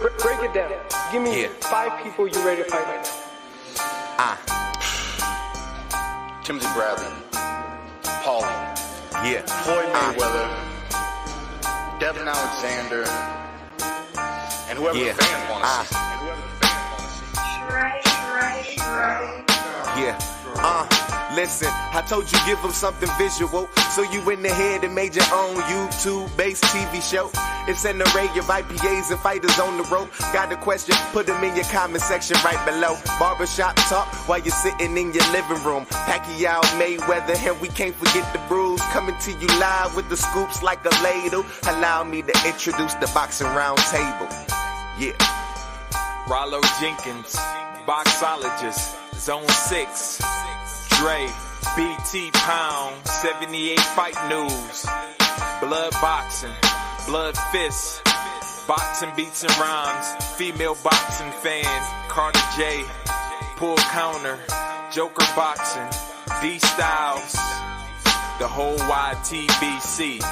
Break it down. Give me 5 people you ready to fight right now. Timothy Bradley, Paulie, Floyd Mayweather, Devin Alexander, and whoever the fans want to see. Listen, I told you give them something visual, so you went ahead and made your own YouTube-based TV show. It's an array of IPAs and fighters on the road. Got a question? Put them in your comment section right below. Barbershop talk while you're sitting in your living room. Pacquiao, Mayweather, and we can't forget the brews. Coming to you live with the scoops like a ladle. Allow me to introduce the Boxing Round Table. Rollo Jenkins, boxologist, Zone 6, Dre, BT Pound, 78 Fight News, Blood Boxing, Blood Fists, Boxing Beats and Rhymes, Female Boxing Fan, Carter J, Pull Counter, Joker Boxing, D Styles, the whole YTBC.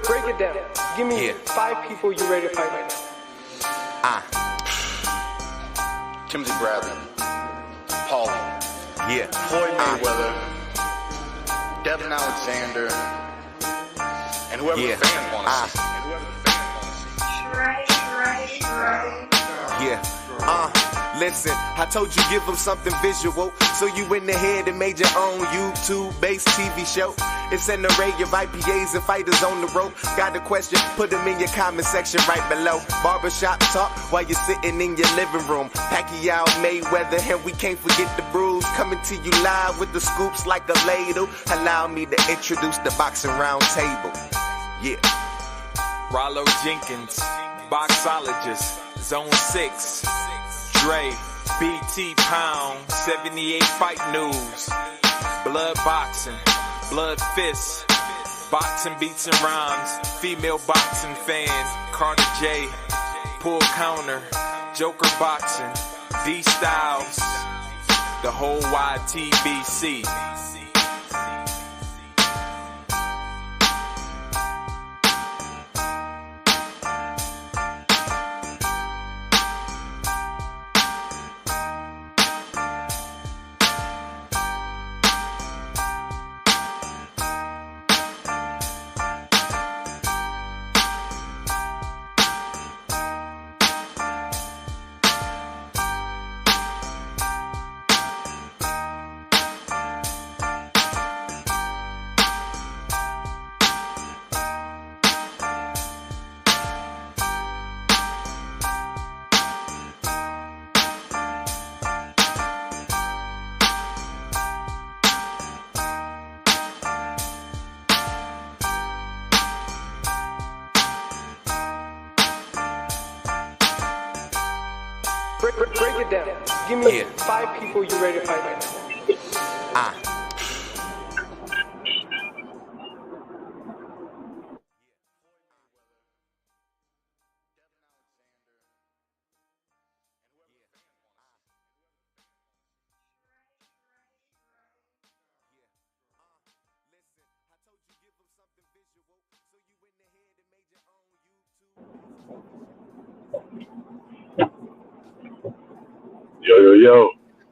Break it down. Give me 5 people you ready to fight right now. Timothy Bradley, Paulie, Floyd Mayweather, Devin Alexander, and whoever the fans want to see. Listen, I told you give them something visual, so you went ahead and made your own YouTube-based TV show. It's an array of IPAs and fighters on the road. Got a question? Put them in your comment section right below. Barbershop talk while you're sitting in your living room. Pacquiao, Mayweather, and we can't forget the brews. Coming to you live with the scoops like a ladle. Allow me to introduce the Boxing Round Table. Rollo Jenkins, boxologist, Zone 6, Dre, BT Pound, 78 Fight News, Blood Boxing, Blood Fists, Boxing Beats and Rhymes, Female Boxing Fan, Carter J, Pull Counter, Joker Boxing, D Styles, the whole YTBC. Break it down. Give me 5 people you ready to fight right now. Yo.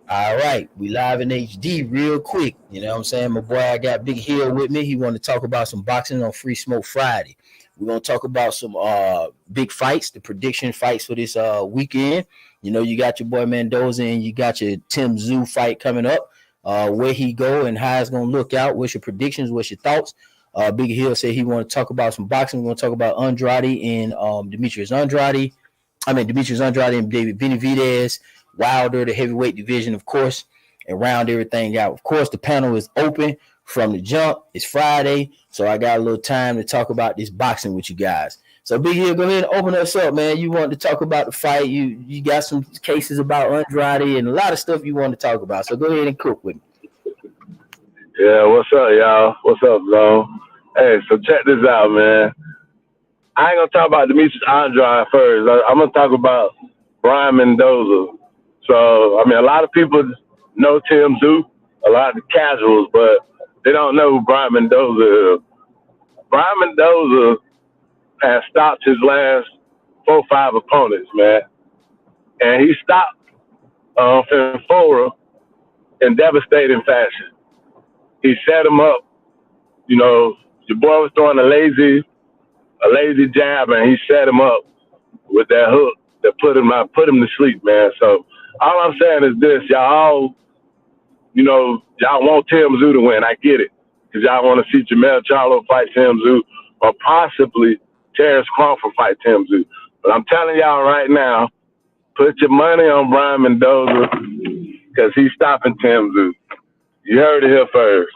All right, we live in HD real quick. You know what I'm saying? My boy, I got Big Hill with me. He want to talk about some boxing on Free Smoke Friday. We're going to talk about some big fights, the prediction fights for this weekend. You know, you got your boy Mendoza and you got your Tim Tszyu fight coming up. where he go and how it's gonna look out. What's your predictions? What's your thoughts? Big Hill said he want to talk about some boxing. We're gonna talk about Andrade and Demetrius Andrade. Demetrius Andrade and David Benavidez, Wilder, the heavyweight division, of course, and round everything out. Of course, the panel is open from the jump. It's Friday, so I got a little time to talk about this boxing with you guys. So, Big Hill, go ahead and open us up, man. You want to talk about the fight. You got some cases about Andrade and a lot of stuff you want to talk about. So go ahead and cook with me. Yeah, what's up, y'all? What's up, Zone? Hey, so check this out, man. I ain't going to talk about Demetrius Andrade first. I'm going to talk about Brian Mendoza. So, a lot of people know Tim Tszyu, a lot of the casuals, but they don't know who Brian Mendoza is. Brian Mendoza has stopped his last 4-5 opponents, man. And he stopped Finfora in devastating fashion. He set him up. You know, your boy was throwing a lazy jab, and he set him up with that hook that put him to sleep, man. So all I'm saying is this, y'all want Tim Tszyu to win. I get it, because y'all want to see Jermell Charlo fight Tim Tszyu, or possibly Terrence Crawford fight Tim Tszyu. But I'm telling y'all right now, put your money on Brian Mendoza, because he's stopping Tim Tszyu. You heard it here first.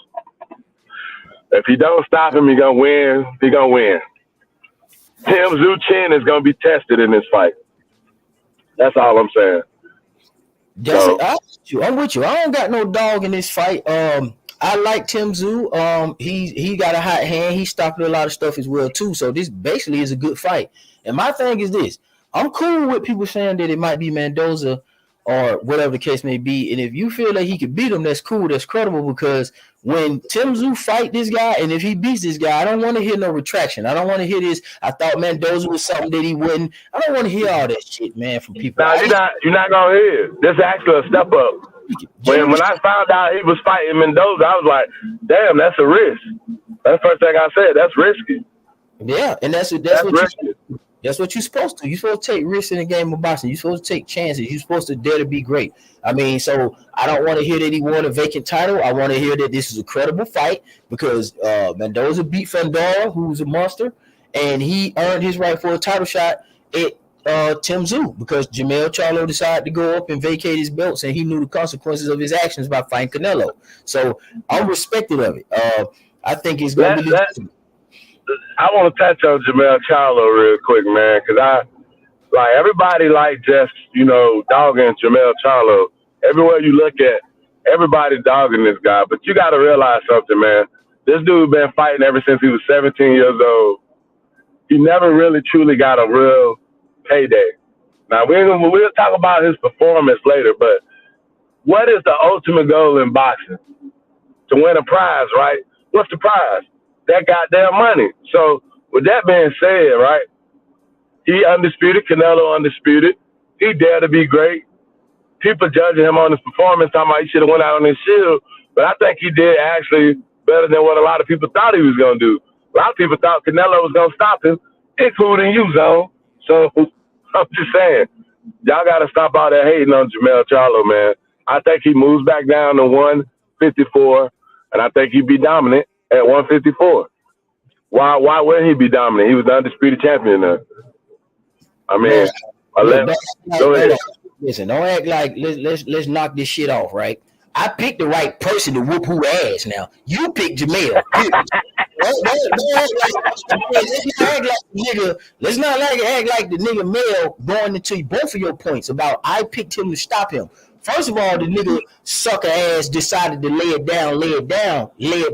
If he don't stop him, he's going to win. He's going to win. Tim Tszyu chin is going to be tested in this fight. That's all I'm saying. I'm with you. I don't got no dog in this fight. I like Tim Tszyu. He got a hot hand. He's stopping a lot of stuff as well too. So this basically is a good fight. And my thing is this: I'm cool with people saying that it might be Mendoza or whatever the case may be. And if you feel like he could beat him, that's cool. That's credible, because when Tim Tszyu fight this guy, and if he beats this guy, I don't want to hear no retraction. I don't want to hear this. I thought Mendoza was something that he wouldn't. I don't want to hear all that shit, man, from people. Nah, you're not gonna hear it. This is actually a step up. When I found out he was fighting Mendoza, I was like, damn, that's a risk. That's the first thing I said. That's risky. Yeah, and that's what you're supposed to. You're supposed to take risks in the game of boxing. You're supposed to take chances. You're supposed to dare to be great. So I don't want to hear that he won a vacant title. I want to hear that this is a credible fight, because Mendoza beat Fandora, who's a monster, and he earned his right for a title shot at Tim Tszyu, because Jermell Charlo decided to go up and vacate his belts, and he knew the consequences of his actions by fighting Canelo. So I'm respected of it. I think it's going to be. I want to touch on Jermell Charlo real quick, man, because everybody just dogging Jermell Charlo. Everywhere you look at, everybody dogging this guy. But you got to realize something, man. This dude been fighting ever since he was 17 years old. He never really truly got a real payday. Now, we'll talk about his performance later, but what is the ultimate goal in boxing? To win a prize, right? What's the prize? That goddamn money. So, with that being said, right, he undisputed, Canelo undisputed. He dared to be great. People judging him on his performance, talking about he should have went out on his shield, but I think he did actually better than what a lot of people thought he was going to do. A lot of people thought Canelo was going to stop him, including you, Zone. So, I'm just saying, y'all got to stop all that hating on Jermell Charlo, man. I think he moves back down to 154, and I think he'd be dominant at 154. Why wouldn't he be dominant? He was the undisputed champion there. Go ahead. Listen, don't act like let's knock this shit off, right? I picked the right person to whoop who ass. Now you picked Jermell. Let's not act like the nigga Mel going into both of your points about I picked him to stop him. First of all, the nigga sucker ass decided to lay it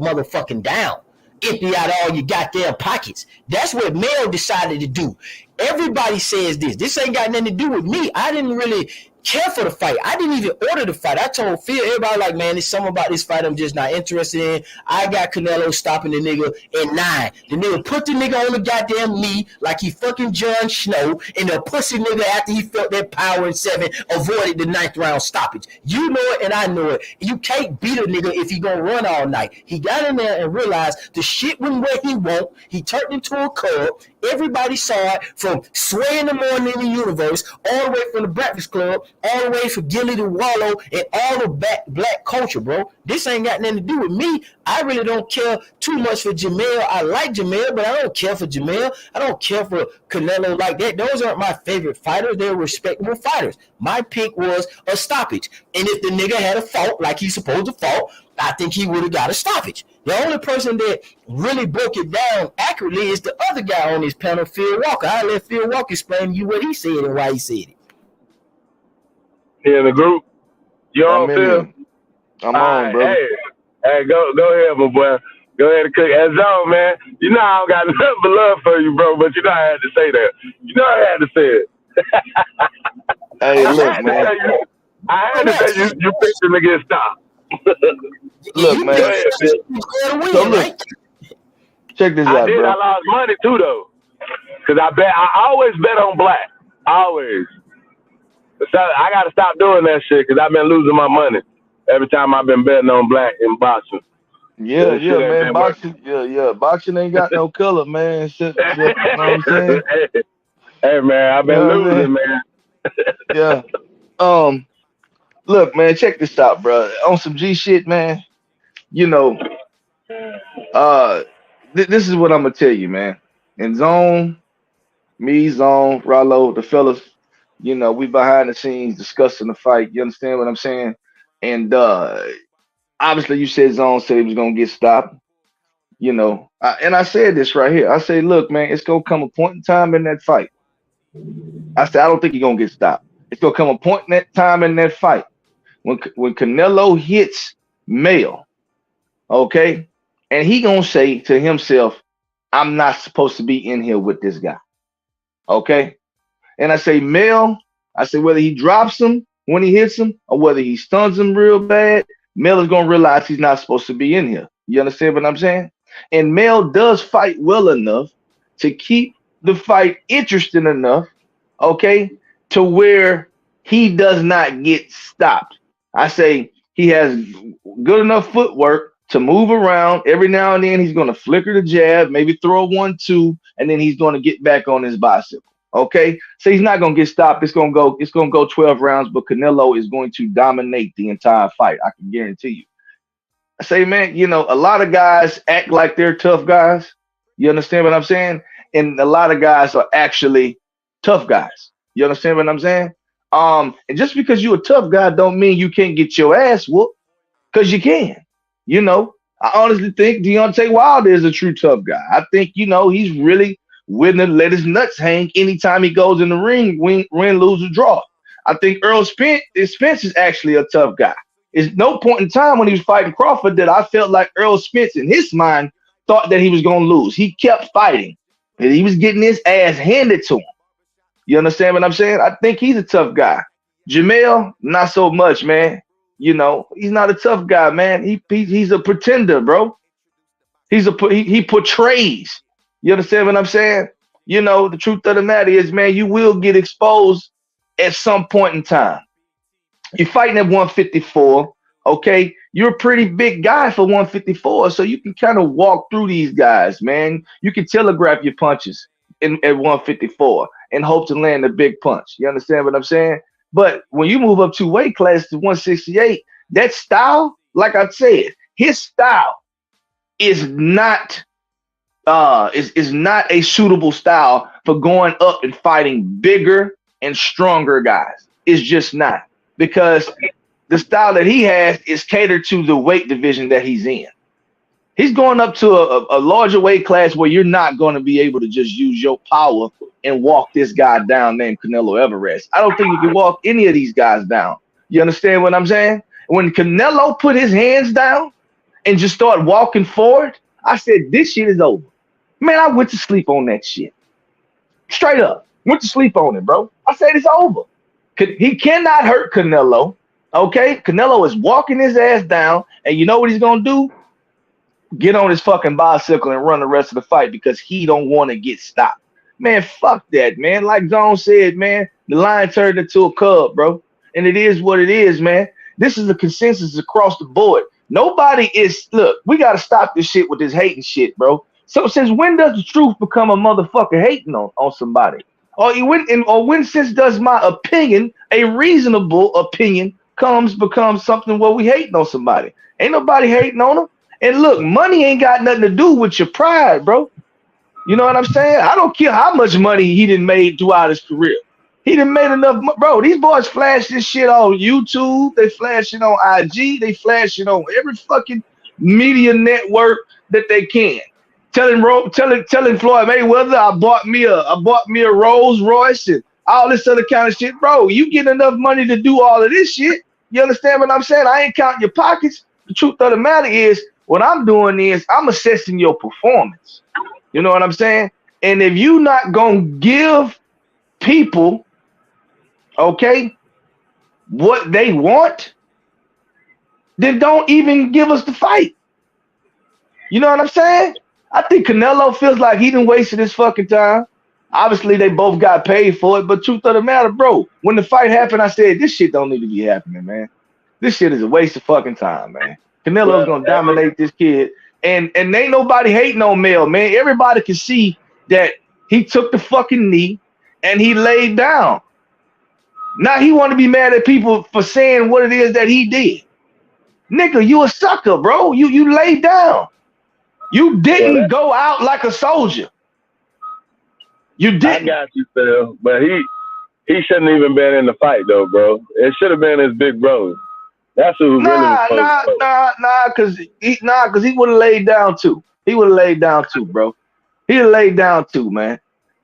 motherfucking down. Empty out all your goddamn pockets. That's what Mel decided to do. Everybody says this. This ain't got nothing to do with me. I didn't really care for the fight. I didn't even order the fight. I told Phil, everybody like, man, there's something about this fight I'm just not interested in. I got Canelo stopping the nigga at 9. The nigga put the nigga on the goddamn knee like he fucking Jon Snow, and the pussy nigga, after he felt that power in 7, avoided the 9th round stoppage. You know it and I know it. You can't beat a nigga if he gonna run all night. He got in there and realized the shit went where he won't. He turned into a cub. Everybody saw it from Sway in the Morning in the Universe, all the way from the Breakfast Club, all the way from Gilly to Wallow, and all the black culture, bro. This ain't got nothing to do with me. I really don't care too much for Jamel. I like Jamel, but I don't care for Jamel. I don't care for Canelo like that. Those aren't my favorite fighters. They're respectable fighters. My pick was a stoppage. And if the nigga had a fault like he's supposed to fault, I think he would have got a stoppage. The only person that really broke it down accurately is the other guy on this panel, Phil Walker. I let Phil Walker explain to you what he said and why he said it. Here in the group. You on, Phil? I'm on, bro. Hey, go ahead, my boy. Go ahead and cook. As long, man, you know I don't got nothing but love for you, bro, but you know I had to say that. You know I had to say it. Hey, look, man. I had to say you picked him to get stopped. Look, man. So look, check this out, bro. I lost money too, though, because I always bet on black, always. So I got to stop doing that shit because I've been losing my money every time I've been betting on black in boxing. Yeah, man. Boxing ain't got no color, man. Shit, you know what I'm saying? Hey, man, I've been losing, man. Yeah. Look, man, check this out, bro. On some G shit, man. You know, this is what I'm gonna tell you, man. In Zone, Rollo, the fellas, you know, we behind the scenes discussing the fight. You understand what I'm saying? And obviously, you said Zone said he was gonna get stopped. You know, and I said this right here. I say, look, man, it's gonna come a point in time in that fight. I said, I don't think he's gonna get stopped. It's gonna come a point in that time in that fight when Canelo hits Mel, okay, and he gonna say to himself, I'm not supposed to be in here with this guy, okay. And I say, Mel, I say whether he drops him when he hits him or whether he stuns him real bad, Mel is gonna realize he's not supposed to be in here. You understand what I'm saying? And Mel does fight well enough to keep the fight interesting enough, okay, to where he does not get stopped. I say he has good enough footwork to move around. Every now and then he's going to flicker the jab, maybe throw 1-2, and then he's going to get back on his bicycle. Okay, so he's not going to get stopped. It's going to go 12 rounds, but Canelo is going to dominate the entire fight. I can guarantee you. I say, man, you know, a lot of guys act like they're tough guys. You understand what I'm saying? And a lot of guys are actually tough guys. You understand what I'm saying? And just because you're a tough guy don't mean you can't get your ass whooped, because you can. You know, I honestly think Deontay Wilder is a true tough guy. I think, you know, he's really willing to let his nuts hang anytime he goes in the ring, win, lose, or draw. I think Errol Spence is actually a tough guy. There's no point in time when he was fighting Crawford that I felt like Errol Spence in his mind thought that he was going to lose. He kept fighting, and he was getting his ass handed to him. You understand what I'm saying? I think he's a tough guy. Jamel, not so much, man. You know, he's not a tough guy, man. He's a pretender, bro. He portrays. You understand what I'm saying? You know, the truth of the matter is, man, you will get exposed at some point in time. You're fighting at 154, okay? You're a pretty big guy for 154, so you can kind of walk through these guys, man. You can telegraph your punches at 154 and hope to land a big punch. You understand what I'm saying? But when you move up 2 weight classes to 168, that style, like I said, his style is not a suitable style for going up and fighting bigger and stronger guys. It's just not, because the style that he has is catered to the weight division that he's in. He's going up to a larger weight class where you're not going to be able to just use your power and walk this guy down named Canelo Alvarez. I don't think you can walk any of these guys down. You understand what I'm saying? When Canelo put his hands down and just started walking forward, I said, this shit is over. Man, I went to sleep on that shit. Straight up. Went to sleep on it, bro. I said it's over. He cannot hurt Canelo. Okay? Canelo is walking his ass down, and you know what he's going to do? Get on his fucking bicycle and run the rest of the fight because he don't want to get stopped. Man, fuck that, man. Like Zone said, man, the lion turned into a cub, bro. And it is what it is, man. This is a consensus across the board. Nobody is, look, we got to stop this shit with this hating shit, bro. So since when does the truth become a motherfucker hating on somebody? Or when since does my opinion, a reasonable opinion, becomes something where we hating on somebody? Ain't nobody hating on them. And look, money ain't got nothing to do with your pride, bro. You know what I'm saying? I don't care how much money he done made throughout his career. He done made enough, bro. These boys flash this shit on YouTube. They flash it on IG. They flash it on every fucking media network that they can. Telling Floyd Mayweather, I bought me a Rolls Royce and all this other kind of shit, bro. You get enough money to do all of this shit. You understand what I'm saying? I ain't counting your pockets. The truth of the matter is, what I'm doing is I'm assessing your performance. You know what I'm saying? And if you not gonna give people, okay, what they want, then don't even give us the fight. You know what I'm saying? I think Canelo feels like he done wasted his fucking time. Obviously, they both got paid for it, but truth of the matter, bro, when the fight happened, I said, this shit don't need to be happening, man. This shit is a waste of fucking time, man. Canelo's gonna dominate this kid. And ain't nobody hating on Mel, man. Everybody can see that he took the fucking knee and he laid down. Now he want to be mad at people for saying what it is that he did. Nigga, you a sucker, bro. You laid down. You didn't go out like a soldier. You didn't. I got you, Phil. But he shouldn't even been in the fight, though, bro. It should have been his big brother. That's who really was because he would have laid down too. He would have laid down too, bro. He'd have laid down too, man.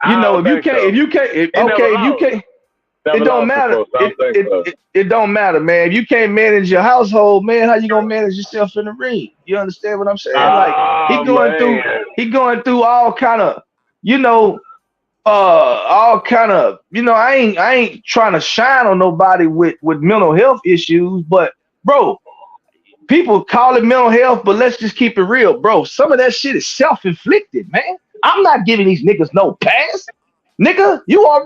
You know, if you can't, it don't matter. It don't matter, man. If you can't manage your household, man, how you gonna manage yourself in the ring? You understand what I'm saying? Like he going through all kind of, I ain't trying to shine on nobody with mental health issues, but bro, people call it mental health, but let's just keep it real, bro. Some of that shit is self-inflicted, man. I'm not giving these niggas no pass. Nigga, you are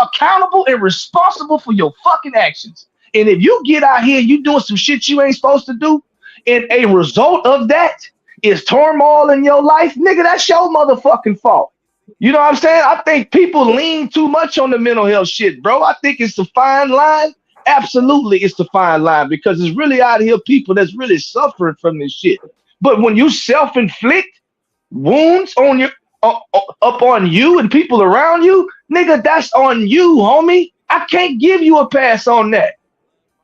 accountable and responsible for your fucking actions. And if you get out here, you doing some shit you ain't supposed to do, and a result of that is turmoil in your life, nigga, that's your motherfucking fault. You know what I'm saying? I think people lean too much on the mental health shit, bro. I think it's the fine line. Absolutely, it's the fine line, because it's really out here people that's really suffering from this shit. But when you self-inflict wounds on your up on you and people around you, nigga, that's on you, homie. I can't give you a pass on that.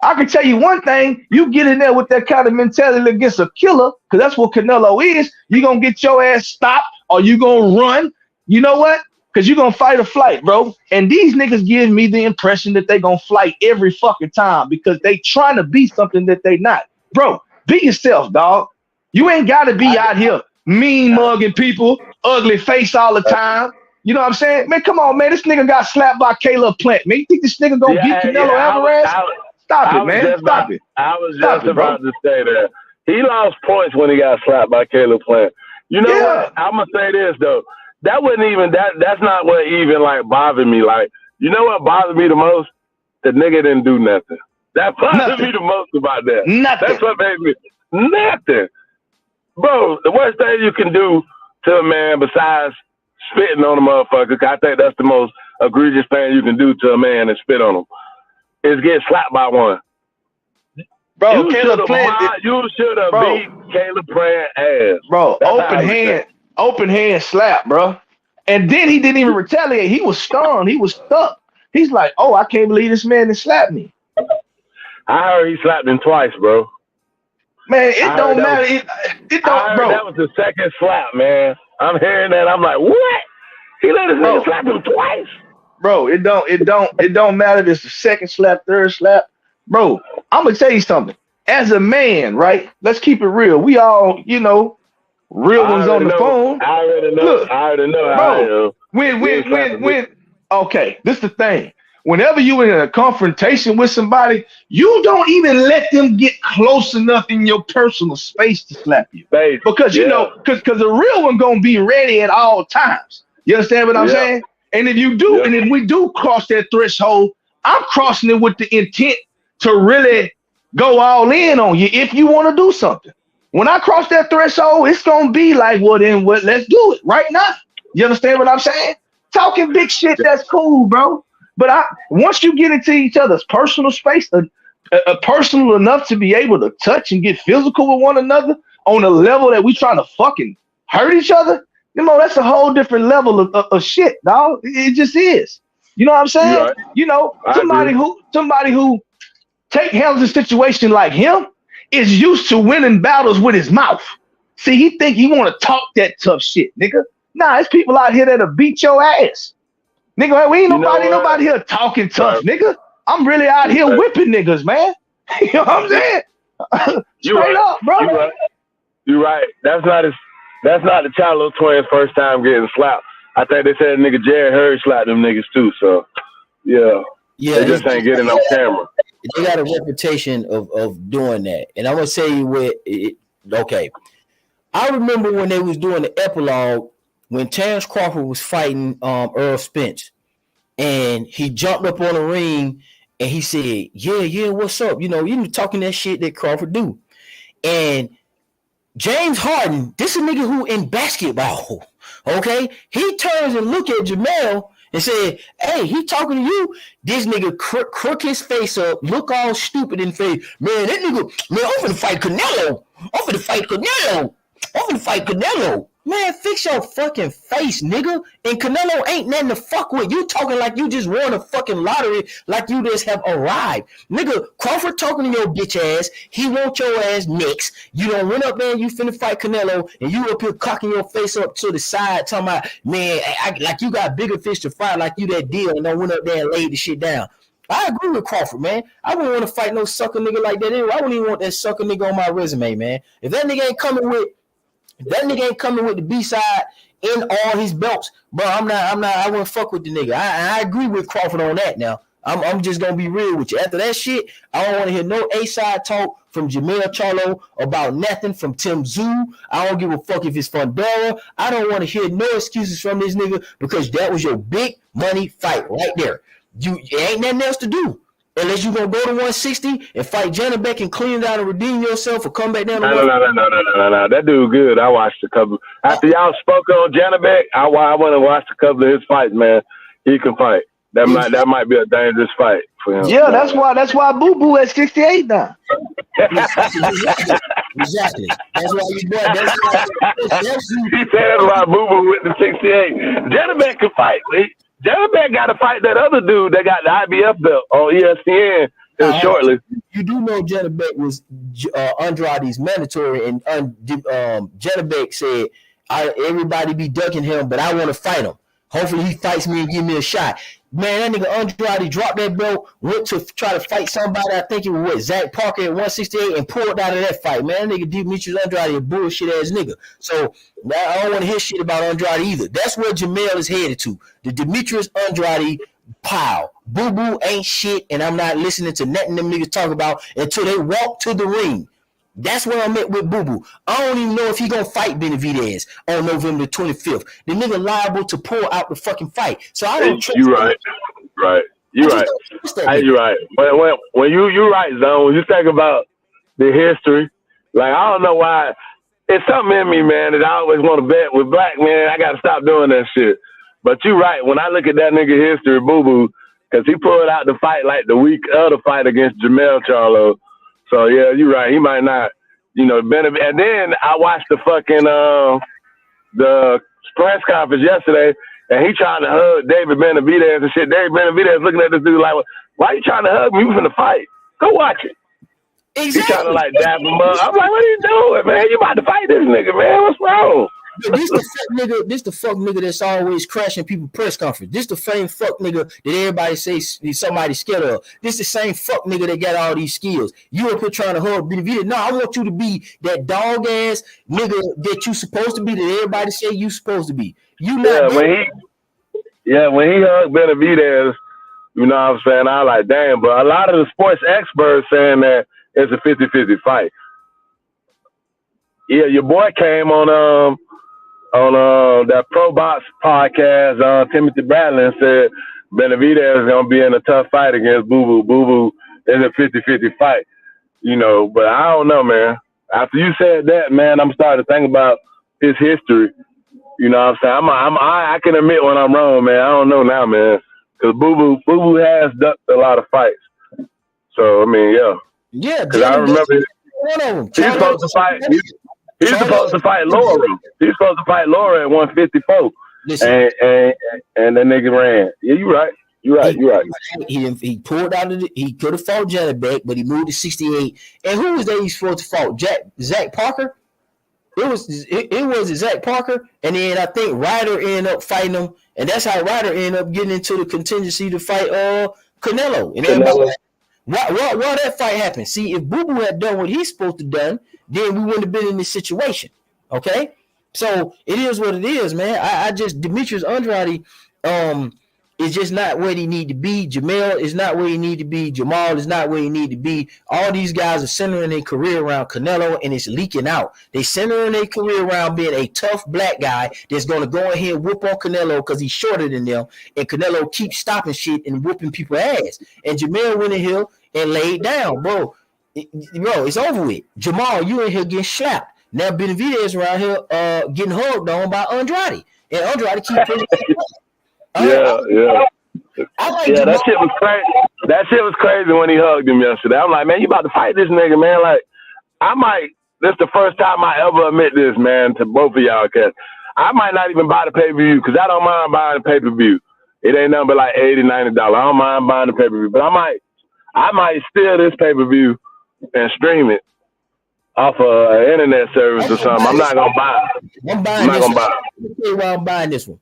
I can tell you one thing, you get in there with that kind of mentality against a killer, because that's what Canelo is, you're going to get your ass stopped or you're going to run. You know what? Because you're going to fight or flight, bro. And these niggas give me the impression that they going to flight every fucking time because they trying to be something that they not. Bro, be yourself, dog. You ain't got to be out here mean mugging people, ugly face all the time. You know what I'm saying? Man, come on, man. This nigga got slapped by Caleb Plant. Man, you think this nigga gonna beat Canelo Alvarez? Stop it, man. Stop it. I was just about to say that. He lost points when he got slapped by Caleb Plant. You know what? I'm gonna say this though. That wasn't even that's not what even like bothered me. Like, you know what bothered me the most? The nigga didn't do nothing. That bothered me the most about that. Nothing. That's what made me nothing. Bro, the worst thing you can do to a man besides spitting on a motherfucker, 'cause I think that's the most egregious thing you can do to a man and spit on him, is get slapped by one. Bro, you should have beat Caleb Plant ass. Bro, open hand slap, bro. And then he didn't even retaliate. He was stunned. He was stuck. He's like, oh, I can't believe this man that slapped me. I heard he slapped him twice, bro. Man, it don't matter. It don't, bro. That was the second slap, man. I'm hearing that. I'm like, what? He let his nigga slap him twice. Bro, it don't matter if it's the second slap, third slap. Bro, I'm gonna tell you something. As a man, right? Let's keep it real. We all, real ones on the phone. I already know. Look, I already know. Bro, when okay, this is the thing. Whenever you in a confrontation with somebody, you don't even let them get close enough in your personal space to slap you. Because because the real one gonna be ready at all times. You understand what I'm saying? And if you do, and if we do cross that threshold, I'm crossing it with the intent to really go all in on you if you want to do something. When I cross that threshold, it's gonna be like, well, then what? Let's do it right now. You understand what I'm saying? Talking big shit, that's cool, bro. But once you get into each other's personal space, personal enough to be able to touch and get physical with one another on a level that we trying to fucking hurt each other, you know, that's a whole different level of shit, dog. It just is. You know what I'm saying? Right. You know, somebody who handles a situation like him is used to winning battles with his mouth. See, he think he want to talk that tough shit, nigga. Nah, there's people out here that'll beat your ass. Nigga, we ain't nobody here talking tough, nigga. I'm really out here whipping niggas, man. You know what I'm saying? Straight up, bro. You're right. That's not the Charlo twins' first time getting slapped. I think they said nigga Jared Hurd slapped them niggas too. So yeah, they just ain't getting on camera. They got a reputation of doing that, and I'm gonna tell you what. Okay, I remember when they was doing the epilogue when Terrence Crawford was fighting Earl Spence, and he jumped up on the ring and he said, "Yeah, what's up?" You know, talking that shit that Crawford do, and James Harden, this is a nigga who in basketball, okay? He turns and look at Jamel and said, "Hey, he talking to you." This nigga crook his face up, look all stupid in the face. Man, that nigga, man, I'm finna fight Canelo. Man, fix your fucking face, nigga. And Canelo ain't nothing to fuck with. You talking like you just won a fucking lottery, like you just have arrived. Nigga, Crawford talking to your bitch ass. He want your ass next. You done went up there and you finna fight Canelo, and you up here cocking your face up to the side, talking about, man, like you got bigger fish to fry, like you that deal, and then went up there and laid the shit down. I agree with Crawford, man. I wouldn't want to fight no sucker nigga like that anyway. I wouldn't even want that sucker nigga on my resume, man. If that nigga ain't coming with the B-side in all his belts, bro, I wouldn't fuck with the nigga. I agree with Crawford on that now. I'm just gonna be real with you. After that shit, I don't want to hear no A-side talk from Jamel Charlo about nothing from Tim Tszyu. I don't give a fuck if it's Fundora. I don't want to hear no excuses from this nigga because that was your big money fight right there. You ain't nothing else to do. Unless you gonna go to 160 and fight Janabek and clean it out and redeem yourself or come back down. No. That dude good. I watched a couple. After y'all spoke on Janabek, I went and watched a couple of his fights, man. He can fight. That might be a dangerous fight for him. Yeah, that's why Boo Boo at 68 now. Exactly. That's why you boy. He said that's why Boo Boo with the 68. Janabek can fight. Janabek got to fight that other dude that got the IBF belt on ESPN shortly. You do know Janabek was Andrade's mandatory, and Janabek said, everybody be ducking him, but I want to fight him. Hopefully he fights me and give me a shot. Man, that nigga Andrade dropped that belt, went to try to fight somebody, I think it was Zach Parker at 168, and pulled out of that fight. Man, that nigga Demetrius Andrade a bullshit ass nigga. So I don't want to hear shit about Andrade either. That's where Jamel is headed to. The Demetrius Andrade pile. Boo Boo ain't shit, and I'm not listening to nothing them niggas talk about until they walk to the ring. That's where I'm at with Boo Boo. I don't even know if he gonna fight Benavidez on November 25th. The nigga liable to pull out the fucking fight. So I don't trust you right. You're right. You're right. When you're right, Zone. When you think about the history, like I don't know why. It's something in me, man, that I always want to bet with black man. I gotta stop doing that shit. But you're right. When I look at that nigga history, Boo Boo, because he pulled out the fight like the week of the fight against Jamel Charlo. So yeah, you're right. He might not, benefit. And then I watched the fucking the press conference yesterday, and he trying to hug David Benavidez and shit. David Benavidez looking at this dude like, "Why you trying to hug me? We finna fight. Go watch it." Exactly. He trying to like dab him up. I'm like, "What are you doing, man? You about to fight this nigga, man? What's wrong?" This the fuck nigga that's always crashing people press conference. This the same fuck nigga that everybody says somebody scared of. This the same fuck nigga that got all these skills. You up here trying to hug Benavidez. No, I want you to be that dog ass nigga that you supposed to be, that everybody say you supposed to be. You not when he hugged Benavidez, you know what I'm saying? I like, damn, but a lot of the sports experts saying that it's a 50-50 fight. Yeah, your boy came on that Pro Box podcast, Timothy Bradley, and said Benavidez is gonna be in a tough fight against Boo Boo. Boo Boo is a 50-50 fight, but I don't know, man. After you said that, man, I'm starting to think about his history. You know what I'm saying? I can admit when I'm wrong, man. I don't know now, man. Because Boo Boo has ducked a lot of fights. So, I mean, yeah. Yeah, because I remember one of them. he's supposed to fight. He's supposed to fight Laura. He's supposed to fight Laura at 154. Listen, and that nigga ran. Yeah, you right. You're right. He pulled out of he could have fought Janet back, but he moved to 68. And who was that he's supposed to fight? Zach Parker? It was Zach Parker, and then I think Ryder ended up fighting him, and that's how Ryder ended up getting into the contingency to fight Canelo. And everybody like, why that fight happened? See, if Boo Boo had done what he's supposed to done, then we wouldn't have been in this situation. Okay? So it is what it is, man. I just Demetrius Andrade is just not where he need to be. Jamel is not where he need to be. Jamal is not where he need to be. All these guys are centering their career around Canelo, and it's leaking out. They centering their career around being a tough black guy that's going to go ahead and whoop on Canelo because he's shorter than them, and Canelo keeps stopping shit and whooping people's ass. And Jamel went in here and laid down, bro. It's over with. Jamal, you in here getting slapped. Now Benavidez around here getting hugged on by Andrade, and Andrade keep putting Yeah. That shit was crazy. That shit was crazy when he hugged him yesterday. I'm like, man, you about to fight this nigga, man. Like, this is the first time I ever admit this, man, to both of y'all, cause I might not even buy the pay-per-view, because I don't mind buying the pay-per-view. It ain't nothing but like $80, $90. I don't mind buying the pay-per-view. But I might steal this pay-per-view and stream it off an internet service or something. I'm not gonna buy it. I'm not gonna buy it. Let me tell you why I'm buying this one.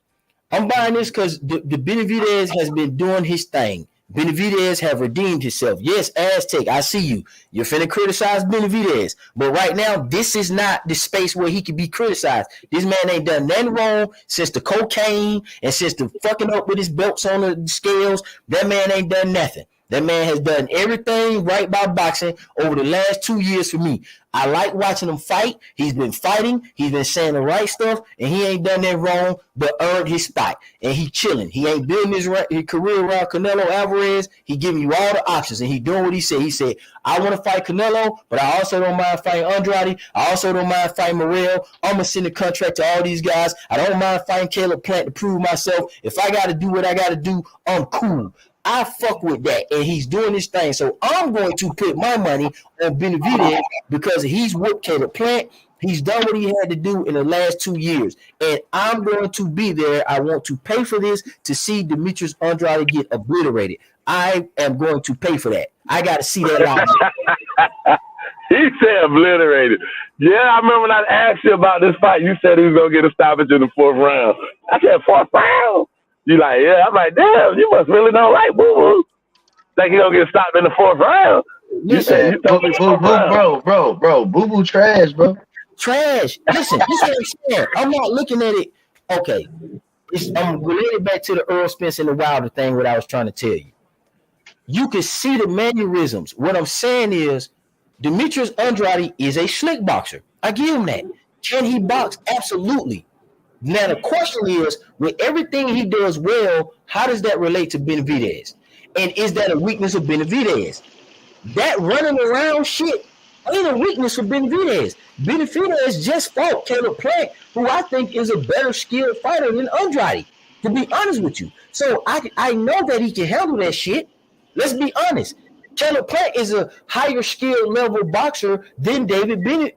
I'm buying this because the Benavidez has been doing his thing. Benavidez have redeemed himself. Yes, Aztec, I see you. You're finna criticize Benavidez. But right now, this is not the space where he can be criticized. This man ain't done nothing wrong since the cocaine and since the fucking up with his belts on the scales. That man ain't done nothing. That man has done everything right by boxing over the last 2 years for me. I like watching him fight. He's been fighting. He's been saying the right stuff, and he ain't done that wrong, but earned his spot. And he chilling. He ain't building his career around Canelo Alvarez. He giving you all the options, and he doing what he said. He said, I want to fight Canelo, but I also don't mind fighting Andrade. I also don't mind fighting Morrell. I'm going to send a contract to all these guys. I don't mind fighting Caleb Plant to prove myself. If I got to do what I got to do, I'm cool. I fuck with that, and he's doing his thing. So I'm going to put my money on Benavidez because he's whooped Caleb Plant. He's done what he had to do in the last 2 years, and I'm going to be there. I want to pay for this to see Demetrius Andrade get obliterated. I am going to pay for that. I got to see that live. He said obliterated. Yeah, I remember when I asked you about this fight. You said he was going to get a stoppage in the 4th round. I said, 4th round? You like, yeah. I'm like, damn, you must really don't like Boo Boo. Think he gonna get stopped in the 4th round. You said you told me bro. Boo Boo trash, bro. Trash. Listen, this is what I'm saying. I'm not looking at it. Okay. I'm related back to the Earl Spence and the Wilder thing, what I was trying to tell you. You can see the mannerisms. What I'm saying is Demetrius Andrade is a slick boxer. I give him that. Can he box? Absolutely. Now, the question is, with everything he does well, how does that relate to Benavidez? And is that a weakness of Benavidez? That running around shit ain't a weakness for Benavidez. Benavidez just fought Caleb Plant, who I think is a better skilled fighter than Andrade, to be honest with you. So I know that he can handle that shit. Let's be honest. Caleb Plant is a higher skill level boxer than David Benavidez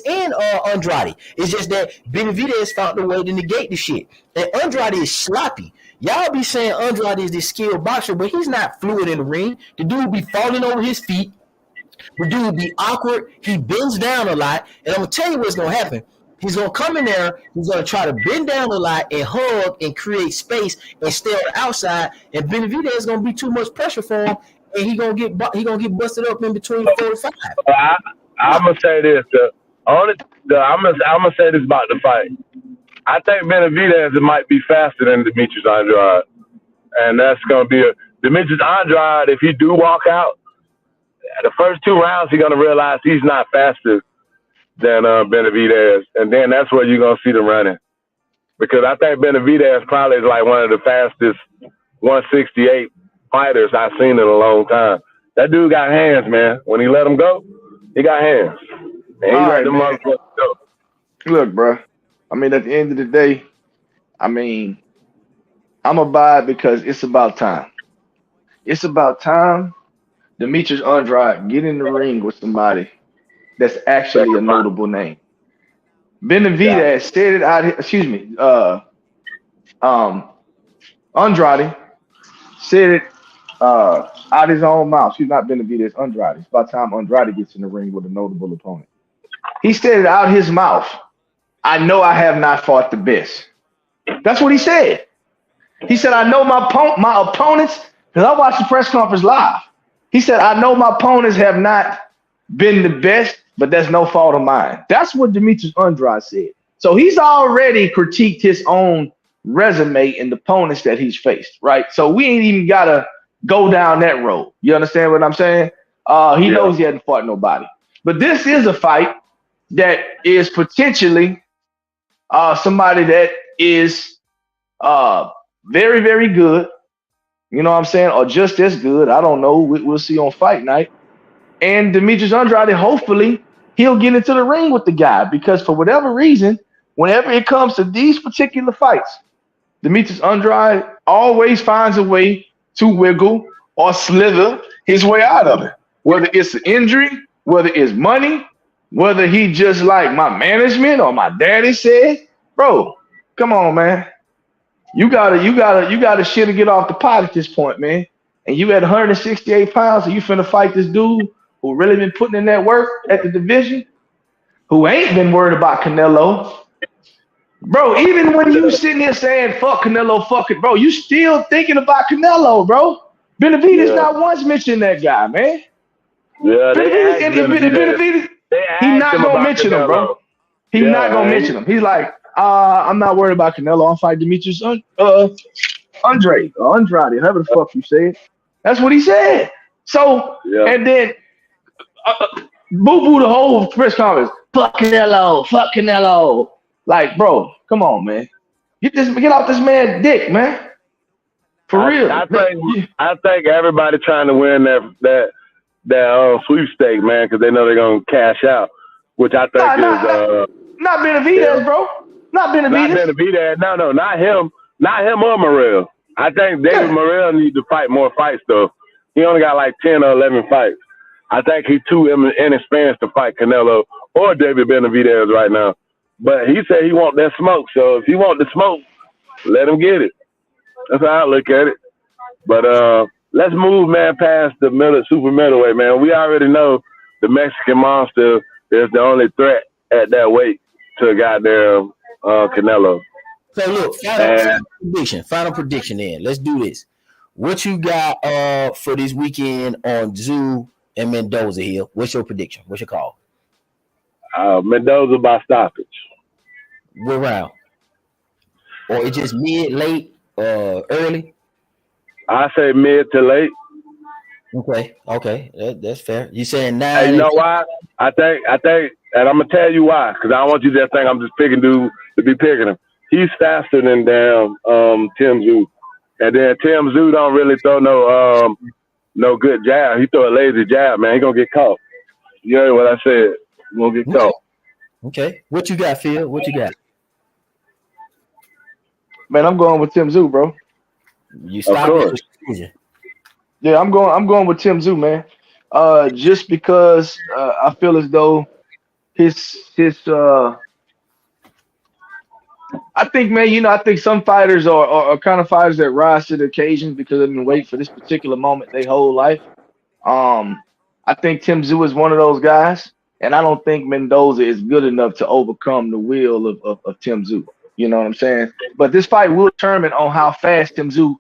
and Andrade. It's just that Benavidez found a way to negate the shit. And Andrade is sloppy. Y'all be saying Andrade is this skilled boxer, but he's not fluid in the ring. The dude be falling over his feet. The dude be awkward. He bends down a lot. And I'm going to tell you what's going to happen. He's going to come in there. He's going to try to bend down a lot and hug and create space and stay on the outside. And Benavidez is going to be too much pressure for him, and he's going to get busted up in between 4 and 5. I'm going to say this. I'm going to say this about the fight. I think Benavidez might be faster than Demetrius Andrade. And that's going to be Demetrius Andrade, if he do walk out, the first 2 rounds, he's going to realize he's not faster than Benavidez, and then that's where you're gonna see them running. Because I think Benavidez probably is like one of the fastest 168 fighters I've seen in a long time. That dude got hands, man. When he let him go, He got hands. And he All let right, them man. motherfuckers go. Look, bro. I mean, at the end of the day, I mean, I'm a buy because it's about time. It's about time Demetrius Andrade get in the ring with somebody that's actually a notable name. Benavidez said it out. Excuse me. Andrade said it out his own mouth. She's not Benavidez. Andrade. It's about time Andrade gets in the ring with a notable opponent. He said it out his mouth. I know I have not fought the best. That's what he said. He said, I know my opponents, because I watched the press conference live. He said, I know my opponents have not been the best, but that's no fault of mine. That's what Demetrius Andrade said. So he's already critiqued his own resume and the opponents that he's faced, right? So we ain't even got to go down that road. You understand what I'm saying? He knows he hasn't fought nobody. But this is a fight that is potentially somebody that is very, very good. You know what I'm saying? Or just as good. I don't know. We'll see on fight night. And Demetrius Andrade, hopefully, he'll get into the ring with the guy because for whatever reason, whenever it comes to these particular fights, Demetrius Andrade always finds a way to wiggle or slither his way out of it. Whether it's an injury, whether it's money, whether he just like my management or my daddy said, bro, come on, man. You gotta shit and get off the pot at this point, man. And you at 168 pounds, and you finna fight this dude who really been putting in that work at the division, who ain't been worried about Canelo. Bro, even when you sitting there saying, fuck Canelo, fuck it, bro, you still thinking about Canelo, bro. Benavidez not once mentioned that guy, man. Yeah, Benavidez, he not gonna mention him, bro. He not gonna mention him. He's like, I'm not worried about Canelo. I'm fighting Demetrius Andrade, however the fuck you say it. That's what he said. So, and then boo-boo the whole press conference. Fuck Canelo. Like, bro, come on, man. Get off this man's dick, man. For real. I think everybody trying to win that sweepstake, man, because they know they're gonna cash out, which I think not Benavidez, bro. Not Benavidez. No, not him. Not him or Morrell. I think David Morrell needs to fight more fights, though. He only got like 10 or 11 fights. I think he's too inexperienced to fight Canelo or David Benavidez right now. But he said he want that smoke. So if he want the smoke, let him get it. That's how I look at it. But let's move, man, past the super middleweight, man. We already know the Mexican monster is the only threat at that weight to goddamn Canelo. So look, final prediction then. Let's do this. What you got for this weekend on Zoo and Mendoza here? What's your prediction? What's your call? Mendoza by stoppage. What round? Or it just mid, late, early? I say mid to late. Okay, that's fair. You saying 9? Hey, you know why? I think, and I'm gonna tell you why, because I don't want you to think I'm just picking dude to be picking him. He's faster than damn Tim Tszyu, and then Tim Tszyu don't really throw no good jab. He throw a lazy jab, man. He gonna get caught. You heard what I said? He gonna get caught. Okay, what you got, Phil? What you got? Man, I'm going with Tim Tszyu, bro. You stop it. Yeah, I'm going with Tim Tszyu, man. Just because I feel as though his I think, man, I think some fighters are kind of fighters that rise to the occasion because they've been waiting for this particular moment their whole life. I think Tim Tszyu is one of those guys, and I don't think Mendoza is good enough to overcome the will of Tim Tszyu. You know what I'm saying? But this fight will determine on how fast Tim Tszyu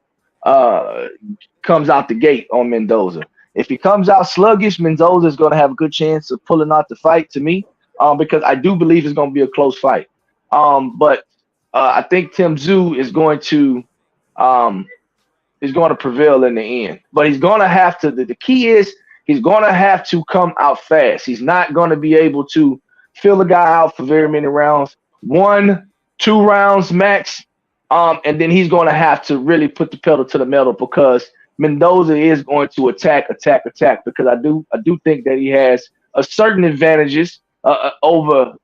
comes out the gate on Mendoza. If he comes out sluggish, Mendoza is going to have a good chance of pulling out the fight to me, because I do believe it's going to be a close fight. But I think Tim Tszyu is going to prevail in the end. But he's going to have to. The key is he's going to have to come out fast. He's not going to be able to fill the guy out for very many rounds. 1-2 rounds max. And then he's going to have to really put the pedal to the metal because Mendoza is going to attack because I do think that he has certain advantages over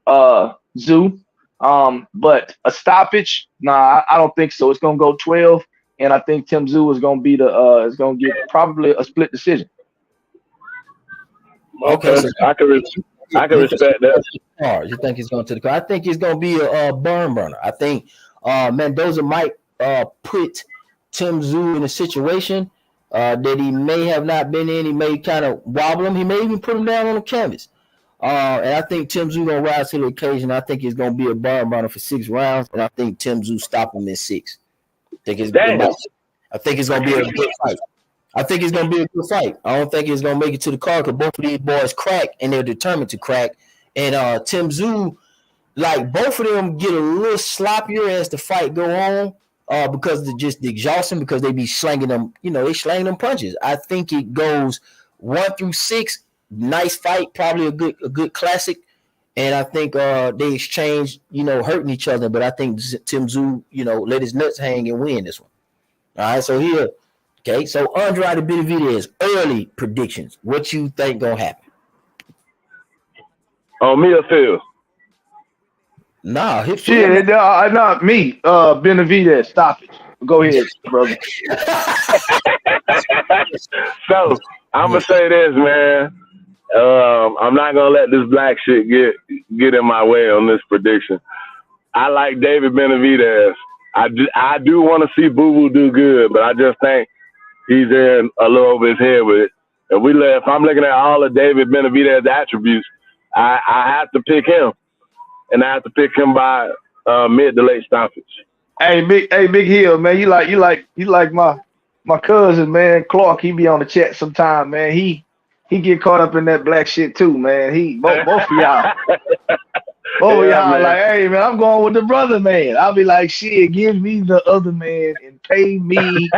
Zoo. But a stoppage, nah, I don't think so. It's gonna go 12, and I think Tim Zoo is gonna be is gonna get probably a split decision. Okay, So I can respect that. Cars. You think he's going to the car? I think he's going to be a burn burner. I think Mendoza might put Tim Zoo in a situation that he may have not been in. He may kind of wobble him. He may even put him down on the canvas. And I think Tim Zoo going to rise to the occasion. I think he's going to be a burn burner for 6 rounds, and I think Tim Zoo stop him in 6. I think it's going to be a good fight. I think it's going to be a good fight. I don't think it's going to make it to the card because both of these boys crack, and they're determined to crack. And Tim Zoo, like both of them get a little sloppier as the fight go on because of just the exhaustion, because they be slanging them, they slanging them punches. I think it goes 1 through 6. Nice fight, probably a good classic. And I think they exchange, hurting each other. But I think Tim Zoo, let his nuts hang and win this one. All right, so here. Okay, so Andrade Benavidez, early predictions. What you think gonna happen? On me or Phil? Nah, shit, not me. Benavidez, stop it. Go ahead, brother. So I'm gonna say this, man. I'm not gonna let this black shit get in my way on this prediction. I like David Benavidez. I do want to see Boo Boo do good, but I just think he's in a little over his head with it. If I'm looking at all of David Benavidez's attributes, I have to pick him, and I have to pick him by mid to late stoppage. Hey, Big Hill, man, you like my cousin, man, Clark. He be on the chat sometime, man. He get caught up in that black shit too, man. Both of y'all. Both of y'all like, hey man, I'm going with the brother man. I'll be like, shit, give me the other man and pay me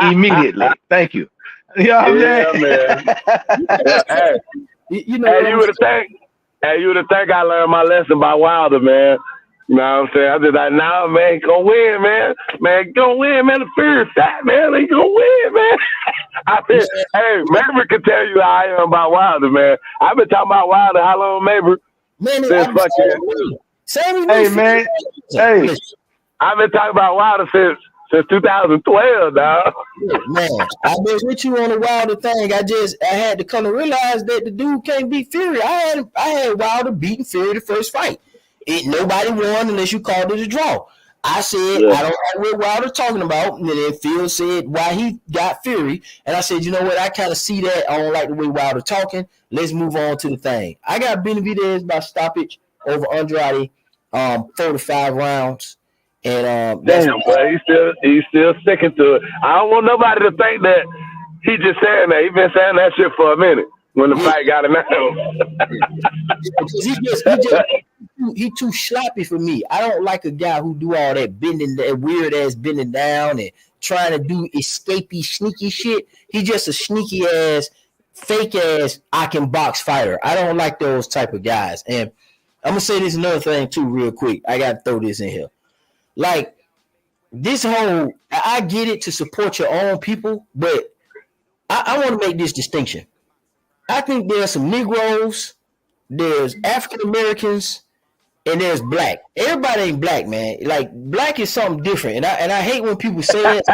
immediately. Thank you. You know what I'm saying? Man. You would have think I learned my lesson by Wilder, man. You know what I'm saying? I just like, nah, man, gonna win, man. Man, gonna win, man. The fear is fat, man. They gonna win, man. I said, hey, Maverick can tell you how I am about Wilder, man. I've been talking about Wilder. How long, Maverick? Man, Hey, man. Hey, I've been talking about Wilder since 2012, dog. Man, I've been with you on the Wilder thing. I had to come to realize that the dude can't beat Fury. I had Wilder beating Fury the first fight. Nobody won unless you called it a draw. I said, I don't know what Wilder's talking about. And then Phil said why he got Fury. And I said, you know what? I kind of see that. I don't like the way Wilder talking. Let's move on to the thing. I got Benavidez by stoppage over Andrade, 4 to 5 rounds. And damn, but he's still sticking to it. I don't want nobody to think that he just saying that. He been saying that shit for a minute when the fight got him out. He too sloppy for me. I don't like a guy who do all that bending, that weird ass bending down and trying to do escapey, sneaky shit. He just a sneaky ass, fake ass, I can box fighter. I don't like those type of guys. And I'm gonna say this another thing too, real quick. I gotta throw this in here. Like this whole, I get it to support your own people, but I want to make this distinction. I think there's some Negroes, there's African Americans, and there's black. Everybody ain't black, man. Like black is something different, and I hate when people say it.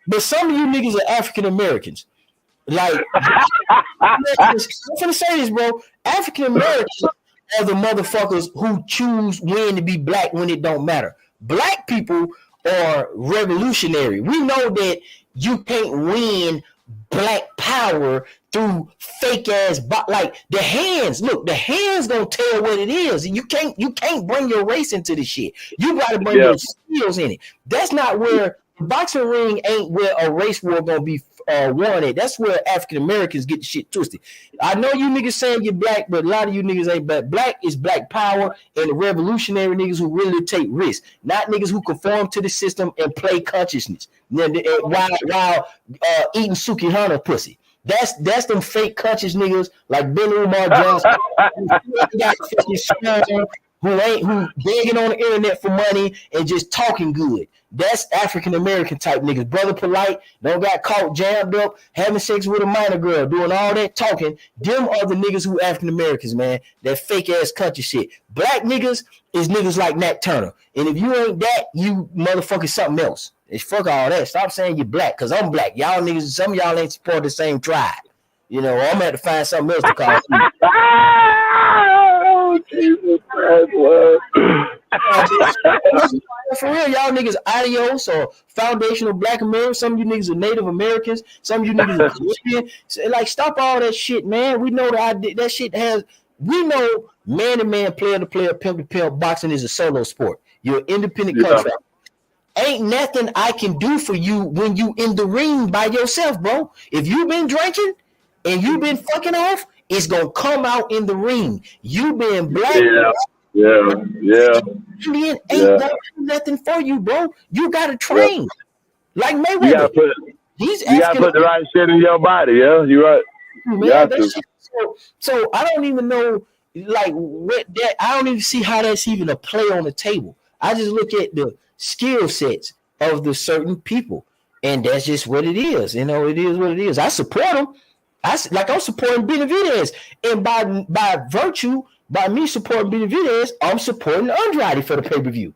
But some of you niggas are African Americans. Like I'm gonna say this, bro. African Americans are the motherfuckers who choose when to be black when it don't matter. Black people are revolutionary. We know that you can't win black power through fake ass like the hands. Look, the hands gonna tell what it is, and you can't bring your race into this shit. You gotta bring your skills in it. That's not where the boxing ring ain't where a race war gonna be won at. That's where African Americans get the shit twisted. I know you niggas saying you're black, but a lot of you niggas ain't black. Black is black power and the revolutionary niggas who really take risks, not niggas who conform to the system and play consciousness while eating Sukihana pussy. That's them fake conscious niggas like Ben Umar Johnson who begging on the internet for money and just talking good. That's African American type niggas. Brother polite, don't got caught jammed up, having sex with a minor girl, doing all that talking. Them are the niggas who African Americans, man. That fake ass country shit. Black niggas is niggas like Nat Turner. And if you ain't that, you motherfucking something else. It's fuck all that. Stop saying you're black, cause I'm black. Y'all niggas, some of y'all ain't support the same tribe. You know, I'm gonna have to find something else to call you. Oh, Jesus Christ, For real, y'all niggas adios or foundational black Americans. Some of you niggas are Native Americans. Some of you niggas are Caribbean. So, like, stop all that shit, man. We know that shit has. We know man to man, player to player, pimp to pimp. Boxing is a solo sport. You're an independent contractor. Ain't nothing I can do for you when you in the ring by yourself, bro. If you've been drinking and you've been fucking off, it's gonna come out in the ring. You been black. Indian ain't nothing for you, bro. You gotta train like Mayweather. You gotta put the right shit in your body. Yeah, you're right. Man, so I don't even know, like, what that. I don't even see how that's even a play on the table. I just look at the skill sets of the certain people, and that's just what it is. You know, it is what it is. I support them. I'm supporting Benavidez, and by virtue. By me supporting Benavidez, I'm supporting Andrade for the pay-per-view.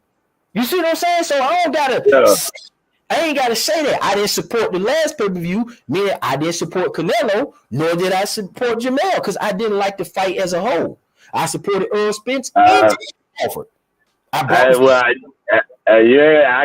You see what I'm saying? So I ain't gotta say that. I didn't support the last pay-per-view, meaning I didn't support Canelo, nor did I support Jamel, because I didn't like the fight as a whole. I supported Earl Spence and Crawford. I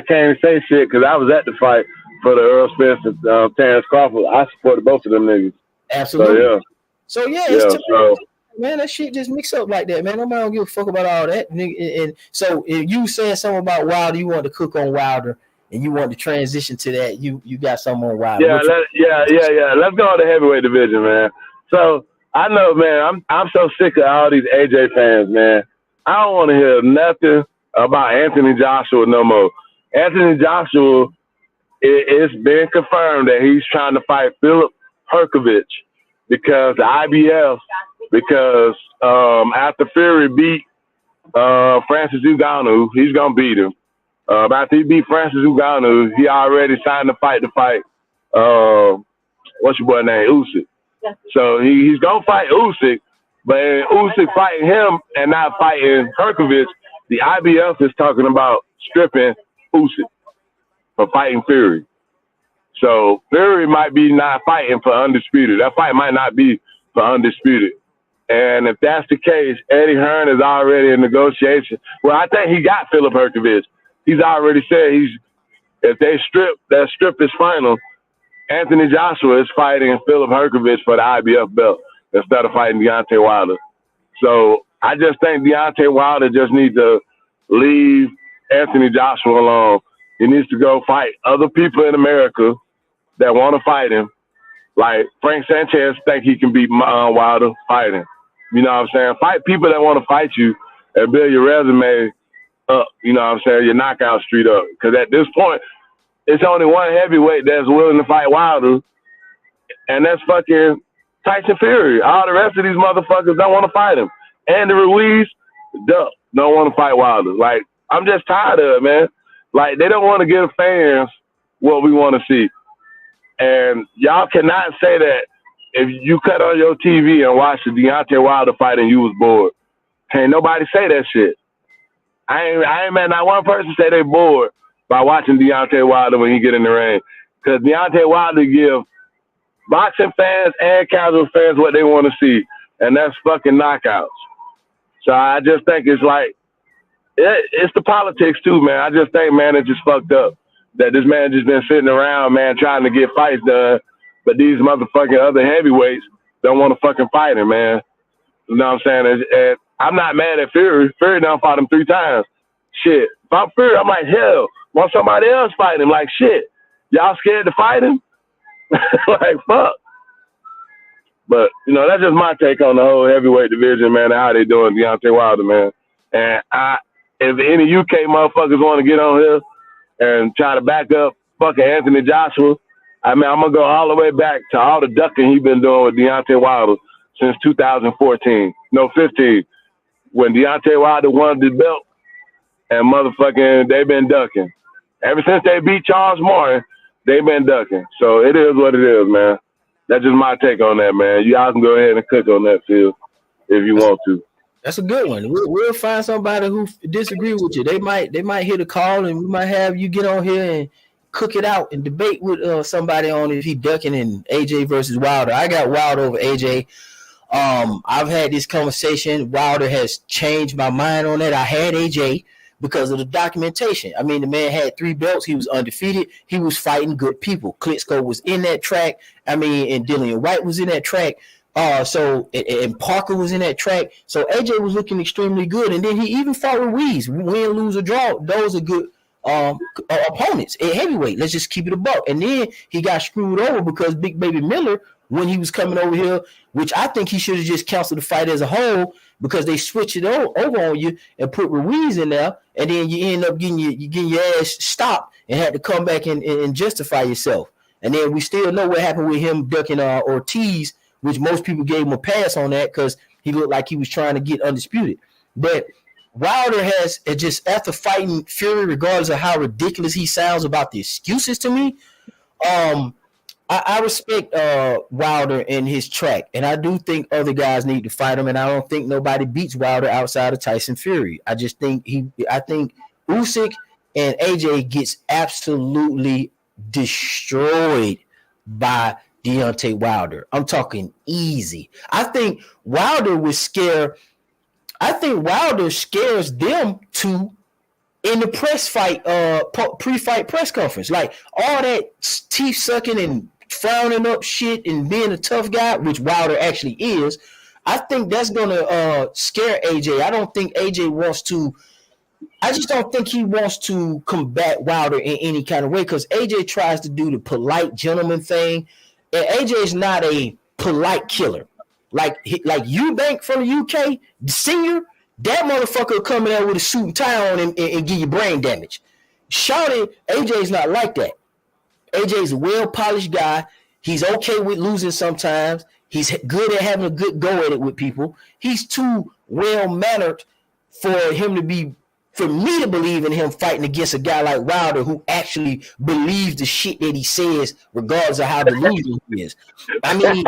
can't say shit because I was at the fight for the Earl Spence and Terrence Crawford. I supported both of them niggas. Absolutely. So it's man, that shit just mix up like that, man. Nobody don't give a fuck about all that. And so if you saying something about Wilder, you want to cook on Wilder, and you want to transition to that, you got something on Wilder. Let's go to the heavyweight division, man. So I know, man, I'm so sick of all these AJ fans, man. I don't want to hear nothing about Anthony Joshua no more. Anthony Joshua, it's been confirmed that he's trying to fight Philip Herkovich because the IBF. Because after Fury beat Francis Ngannou, he's going to beat him. After he beat Francis Ngannou, he already signed the fight to fight, what's your boy name, Usyk. So he's going to fight Usyk, but Usyk fighting him and not fighting Herkovich, the IBF is talking about stripping Usyk for fighting Fury. So Fury might be not fighting for Undisputed. That fight might not be for Undisputed. And if that's the case, Eddie Hearn is already in negotiation. Well, I think he got Philip Herkovich. He's already said if they strip is final, Anthony Joshua is fighting Philip Herkovich for the IBF belt instead of fighting Deontay Wilder. So I just think Deontay Wilder just needs to leave Anthony Joshua alone. He needs to go fight other people in America that want to fight him. Like Frank Sanchez think he can beat Wilder, fighting. You know what I'm saying? Fight people that want to fight you and build your resume up, you know what I'm saying, your knockout street up. Because at this point, it's only one heavyweight that's willing to fight Wilder, and that's fucking Tyson Fury. All the rest of these motherfuckers don't want to fight him. Andy Ruiz, don't want to fight Wilder. Like, I'm just tired of it, man. Like, they don't want to give fans what we want to see. And y'all cannot say that if you cut on your TV and watch the Deontay Wilder fight and you was bored. Can't nobody say that shit. I ain't met not one person say they bored by watching Deontay Wilder when he get in the ring. Because Deontay Wilder give boxing fans and casual fans what they want to see. And that's fucking knockouts. So I just think it's like, it's the politics too, man. I just think, man, it's just fucked up. That this man just been sitting around, man, trying to get fights done, but these motherfucking other heavyweights don't want to fucking fight him, man. You know what I'm saying? And I'm not mad at Fury. Fury done fought him 3 times. Shit. If I'm Fury, I'm like, hell, want somebody else fight him? Like, shit. Y'all scared to fight him? Like, fuck. But, you know, that's just my take on the whole heavyweight division, man, and how they doing Deontay Wilder, man. And if any UK motherfuckers want to get on here and try to back up fucking Anthony Joshua, I mean, I'm going to go all the way back to all the ducking he been doing with Deontay Wilder since 2014. No, 15. When Deontay Wilder won the belt and motherfucking they been ducking. Ever since they beat Charles Martin, they've been ducking. So it is what it is, man. That's just my take on that, man. Y'all can go ahead and cook on that field if you want to. That's a good one. We'll find somebody who disagree with you. They might hit a call, and we might have you get on here and cook it out and debate with somebody on if he ducking in AJ versus Wilder. I got Wilder over AJ. I've had this conversation. Wilder has changed my mind on that. I had AJ because of the documentation. I mean, the man had 3 belts. He was undefeated. He was fighting good people. Klitschko was in that track. I mean, and Dillian White was in that track. And Parker was in that track. So AJ was looking extremely good. And then he even fought Ruiz. Win, lose, or draw. Those are good opponents at heavyweight. Let's just keep it a buck. And then he got screwed over because Big Baby Miller, when he was coming over here, which I think he should have just canceled the fight as a whole because they switched it over on you and put Ruiz in there, and then you end up getting your ass stopped and had to come back and justify yourself. And then we still know what happened with him ducking Ortiz, which most people gave him a pass on that because he looked like he was trying to get undisputed. But Wilder has just, after fighting Fury, regardless of how ridiculous he sounds about the excuses to me, I respect Wilder in his track, and I do think other guys need to fight him, and I don't think nobody beats Wilder outside of Tyson Fury. I just think I think Usyk and AJ gets absolutely destroyed by Deontay Wilder. I'm talking easy. I think Wilder would scare. I think Wilder scares them to in the press fight, pre-fight press conference, like all that teeth sucking and frowning up shit and being a tough guy, which Wilder actually is. I think that's gonna scare AJ. I don't think AJ wants to. I just don't think he wants to combat Wilder in any kind of way because AJ tries to do the polite gentleman thing, and AJ is not a polite killer. Like Eubank from the UK, the senior, that motherfucker will come in there with a suit and tie on and give you brain damage. Shouting, AJ's not like that. AJ's a well-polished guy. He's okay with losing sometimes. He's good at having a good go at it with people. He's too well-mannered for me to believe in him fighting against a guy like Wilder who actually believes the shit that he says regardless of how delusional he is. I mean,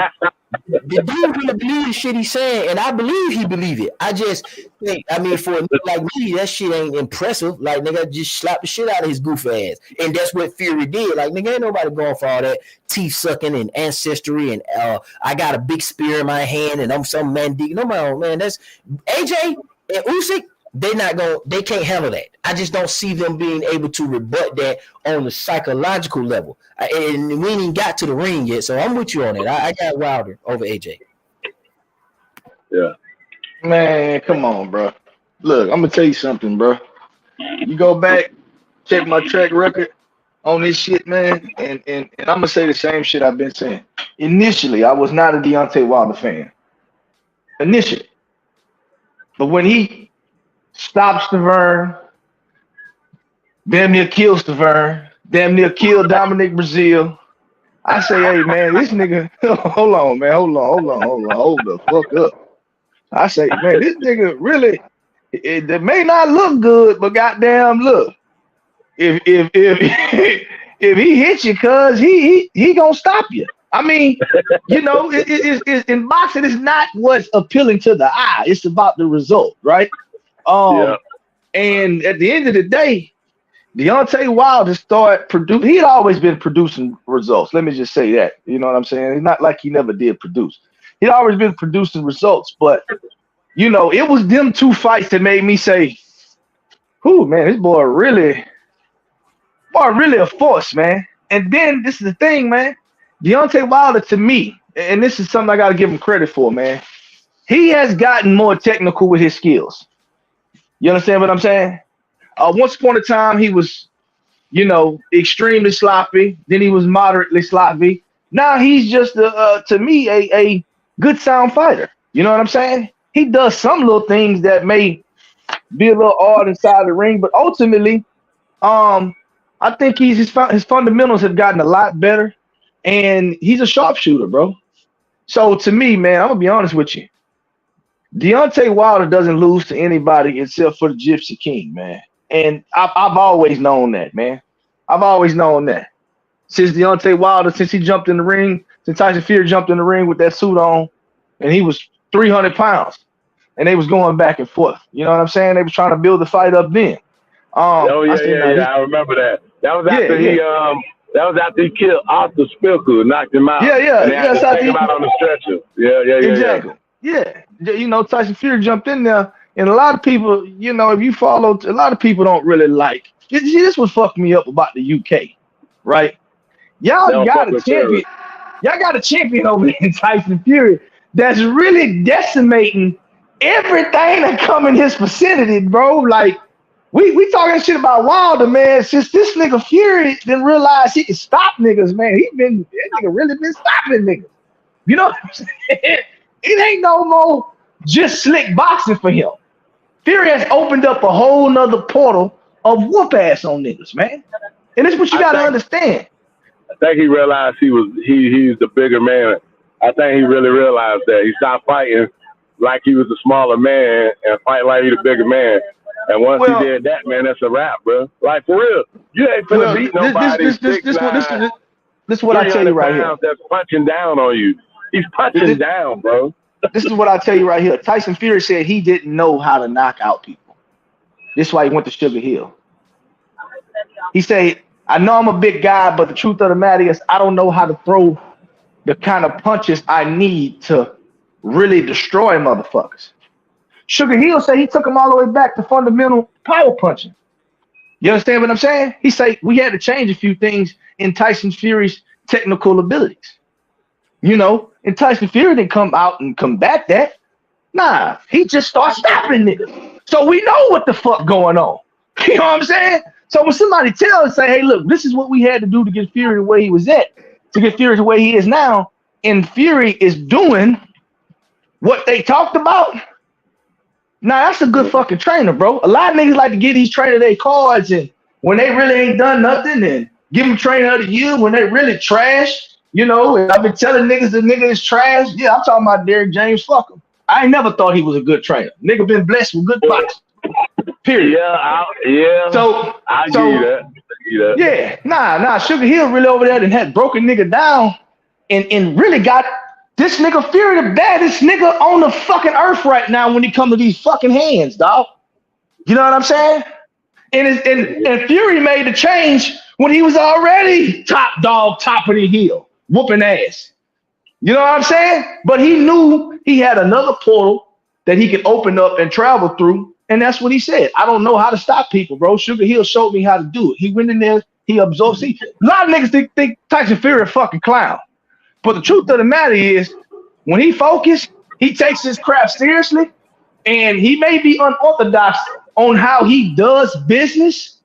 the dude really believes the shit he's saying, and I believe he believe it. I just think, I mean, for a nigga like me, that shit ain't impressive. Like, nigga, just slap the shit out of his goof ass. And that's what Fury did. Like, nigga, ain't nobody going for all that teeth sucking and ancestry and I got a big spear in my hand and I'm some man. Nobody, man, that's AJ and Usyk. They can't handle that. I just don't see them being able to rebut that on the psychological level. And we ain't even got to the ring yet, so I'm with you on it. I got Wilder over AJ. Yeah. Man, come on, bro. Look, I'm gonna tell you something, bro. You go back, check my track record on this shit, man, and I'm gonna say the same shit I've been saying. Initially, I was not a Deontay Wilder fan. Initially. But when he stops Stavern, damn near kills Stavern, damn near killed Dominic Brazil. I say, hey man, this nigga, hold on, man, hold the fuck up. I say, man, this nigga really, it may not look good, but goddamn, look, if if he hits you, cuz he gonna stop you. I mean, you know, it's in boxing, it's not what's appealing to the eye, it's about the result, right? And at the end of the day, Deontay Wilder started producing. He'd always been producing results. Let me just say that. You know what I'm saying? It's not like he never did produce. He'd always been producing results. But, you know, it was them 2 fights that made me say, "Whew, man, this boy really a force, man." And then this is the thing, man. Deontay Wilder, to me, and this is something I got to give him credit for, man. He has gotten more technical with his skills. You understand what I'm saying? Once upon a time, he was, you know, extremely sloppy. Then he was moderately sloppy. Now he's just, to me, a good sound fighter. You know what I'm saying? He does some little things that may be a little odd inside the ring, but ultimately, I think his fundamentals have gotten a lot better, and he's a sharpshooter, bro. So to me, man, I'm gonna be honest with you. Deontay Wilder doesn't lose to anybody except for the Gypsy King, man. And I've always known that, man. I've always known that. Since Deontay Wilder, since he jumped in the ring, since Tyson Fury jumped in the ring with that suit on, and he was 300 pounds, and they was going back and forth. You know what I'm saying? They was trying to build the fight up then. Oh yeah, I remember that. That was after that was after he killed Oscar Spilker, knocked him out. Yeah. Take him out on the stretcher. Yeah. Exactly. Yeah. You know, Tyson Fury jumped in there, and a lot of people, you know, if you follow, a lot of people don't really like. See, this was fucking me up about the UK, right? Y'all got a champion. Y'all got a champion over there in Tyson Fury that's really decimating everything that come in his vicinity, bro. Like, we talking shit about Wilder, man. Since this nigga Fury didn't realize he can stop niggas, man. That nigga really been stopping niggas. You know what I'm saying? It ain't no more just slick boxing for him. Fury has opened up a whole nother portal of whoop ass on niggas, man. And this is what you gotta understand. I think he realized he's the bigger man. I think he really realized that. He stopped fighting like he was a smaller man and fight like he's the bigger man. And once he did that, man, that's a wrap, bro. Like, for real. You ain't finna beat nobody. This is what I tell you right here. That's punching down on you. He's punching down, bro. This is what I tell you right here. Tyson Fury said he didn't know how to knock out people. This is why he went to Sugar Hill. He said, I know I'm a big guy, but the truth of the matter is I don't know how to throw the kind of punches I need to really destroy motherfuckers. Sugar Hill said he took him all the way back to fundamental power punching. You understand what I'm saying? He said we had to change a few things in Tyson Fury's technical abilities. You know, and Tyson Fury didn't come out and combat that. Nah, he just started stopping niggas. So we know what the fuck going on. You know what I'm saying? So when somebody tells us, say, hey, look, this is what we had to do to get Fury where he was at, to get Fury to where he is now, and Fury is doing what they talked about. Nah, that's a good fucking trainer, bro. A lot of niggas like to give these trainers their cards, and when they really ain't done nothing, and give them trainer of the year when they really trash. You know, and I've been telling niggas the nigga is trash. Yeah, I'm talking about Derrick James. Fuck him. I ain't never thought he was a good trainer. Nigga been blessed with good boxing. Period. Yeah. So I give you that. Yeah. Nah. Sugar Hill really over there and had broken nigga down and really got this nigga Fury the baddest nigga on the fucking earth right now when it comes to these fucking hands, dog. You know what I'm saying? And Fury made the change when he was already top dog, top of the hill, whooping ass. You know what I'm saying? But he knew he had another portal that he could open up and travel through. And that's what he said. I don't know how to stop people, bro. Sugar Hill showed me how to do it. He went in there, he absorbed. See, a lot of niggas think Tyson Fury a fucking clown. But the truth of the matter is, when he focused, he takes his craft seriously, and he may be unorthodox on how he does business.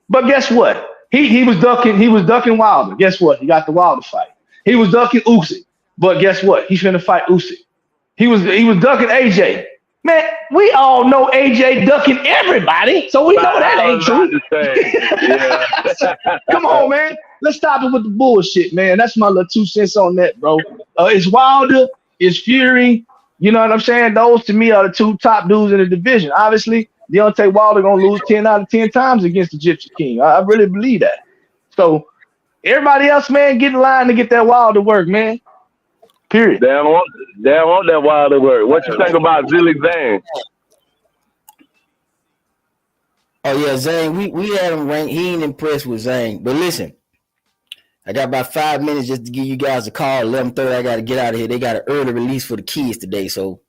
But guess what? He was ducking Wilder. Guess what? He got the Wilder fight. He was ducking Usyk. But guess what? He's finna fight Usyk. He was ducking AJ. Man, we all know AJ ducking everybody, so we know that ain't true. Come on, man. Let's stop it with the bullshit, man. That's my little 2 cents on that, bro. It's Wilder, it's Fury. You know what I'm saying? Those to me are the 2 top dudes in the division. Obviously, Deontay Wilder gonna lose 10 out of 10 times against the Gypsy King. I really believe that. So everybody else, man, get in line to get that Wilder work, man. Period. They don't want that Wilder work. What you think about Zilly Zane? Oh yeah, Zane. We had him ranked. He ain't impressed with Zane. But listen, I got about 5 minutes just to give you guys a call. 11:30. I got to get out of here. They got an early release for the kids today, so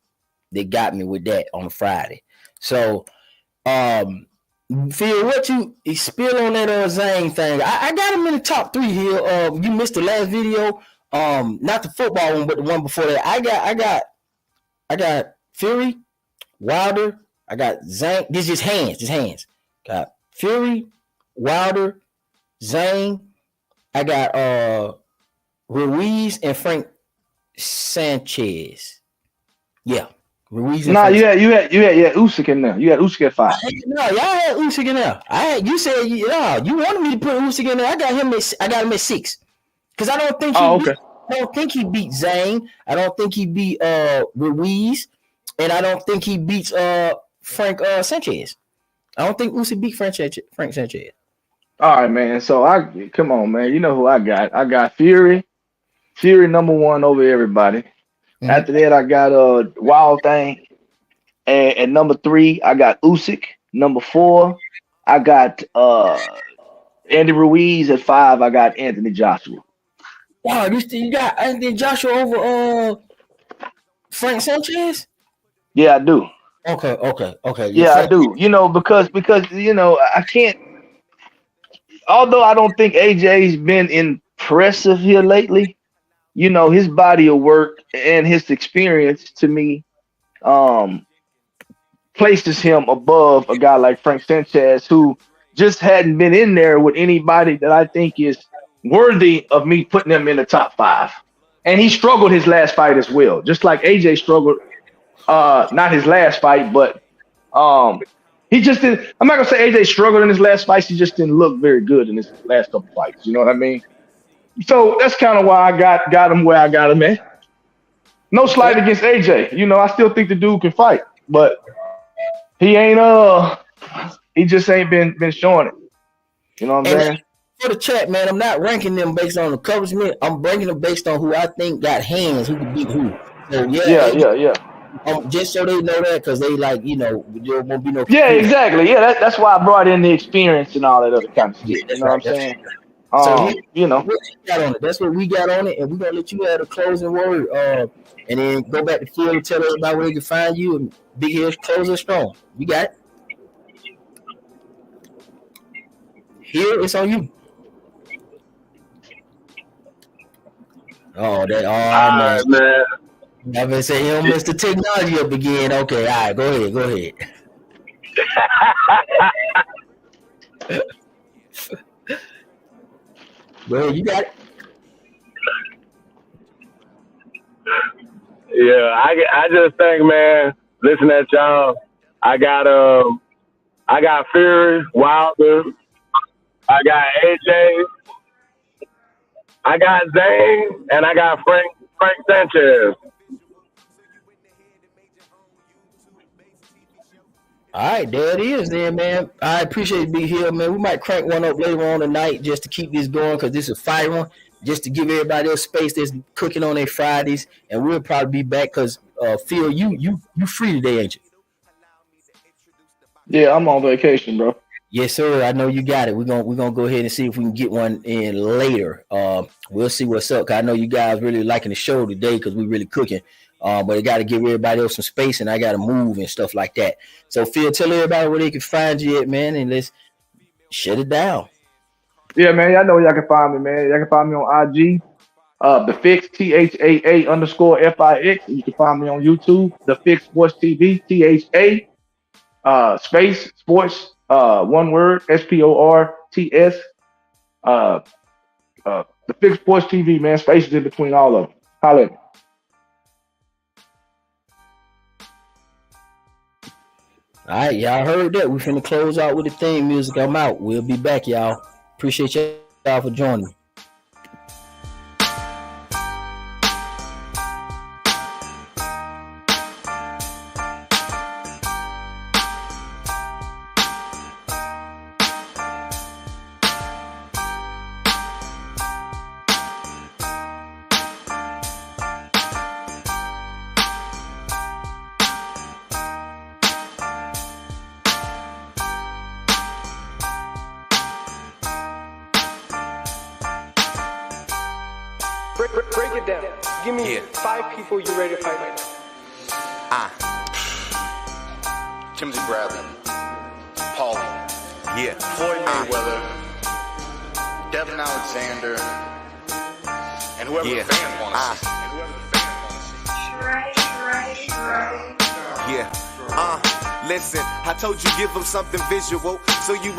they got me with that on Friday. So, Phil, what you spill on that Zane thing? I got him in the top 3 here. You missed the last video. Not the football one, but the one before that. I got Fury, Wilder. I got Zane. This is just hands. Got Fury, Wilder, Zane. I got Ruiz and Frank Sanchez. Yeah, Ruiz. And you had Usyk in there. You had Usyk at 5. No, y'all had Usyk in there. You said you wanted me to put Usyk in there. I got him at 6. Because I don't think he beat Zane. I don't think he beat Ruiz, and I don't think he beats Frank Sanchez. I don't think Usyk beat Frank Sanchez. All right, man. So come on, man. You know who I got? I got Fury. Fury number one over everybody. Mhm. After that, I got Wild Thing. And number three, I got Usyk. Number four, I got Andy Ruiz. At five, I got Anthony Joshua. Wow, you got Anthony Joshua over Frank Sanchez? Yeah, I do. Okay. You Yeah, I Frank, do. Because I can't. Although I don't think AJ's been impressive here lately, his body of work and his experience to me um places him above a guy like Frank Sanchez, who just hadn't been in there with anybody that I think is worthy of me putting him in the top five. And he struggled his last fight as well, just like AJ struggled. Not his last fight, but he just didn't. I'm not gonna say AJ struggled in his last fights. He just didn't look very good in his last couple fights. You know what I mean? So that's kind of why I got him where I got him at. No slight against AJ. I still think the dude can fight, but he just ain't been showing it. You know what I'm saying? for the chat, man, I'm not ranking them based on accomplishment. I'm ranking them based on who I think got hands, who can beat who. So Yeah. just so they know that, because they like, there won't be no. Yeah, exactly. Yeah, that's why I brought in the experience and all that other kind of shit. You know what I'm saying? So You got on it. That's what we got on it, and we're gonna let you have a closing word. And then go back to Phil and tell everybody where they can find you, and Big Hill's closing strong. You got it. Here, it's on you. Man. Man. I've been saying, you mess the technology up again. Okay, all right, go ahead. Well, you got it. Yeah, I just think, man, listen at y'all. I got Fury, Wilder, I got AJ, I got Zane, and I got Frank Sanchez. All right, there it is then, man. I appreciate being here, man. We might crank one up later on tonight just to keep this going, because this is a fight one, just to give everybody else space that's cooking on their Fridays. And we'll probably be back because, Phil, you free today, ain't you? Yeah, I'm on vacation, bro. Yes, sir. I know you got it. We're gonna go ahead and see if we can get one in later. We'll see what's up. 'Cause I know you guys really liking the show today because we really cooking. But I got to give everybody else some space, and I got to move and stuff like that. So, Phil, tell everybody where they can find you at, man, and let's shut it down. Yeah, man. Y'all know where y'all can find me, man. Y'all can find me on IG, The Fix, THAA_FIX. You can find me on YouTube, The Fix Sports TV, THA space sports, one word, SPORTS. The Fix Sports TV, man. Spaces in between all of them. Holla at me. All right, y'all heard that. We finna close out with the theme music. I'm out. We'll be back, y'all. Appreciate y'all for joining me. Break it down. Give me 5 people you ready to fight right now. Timothy Bradley, Paul, Floyd Mayweather, Devin Alexander, and whoever the fans want to see. Listen, I told you give them something visual, so you in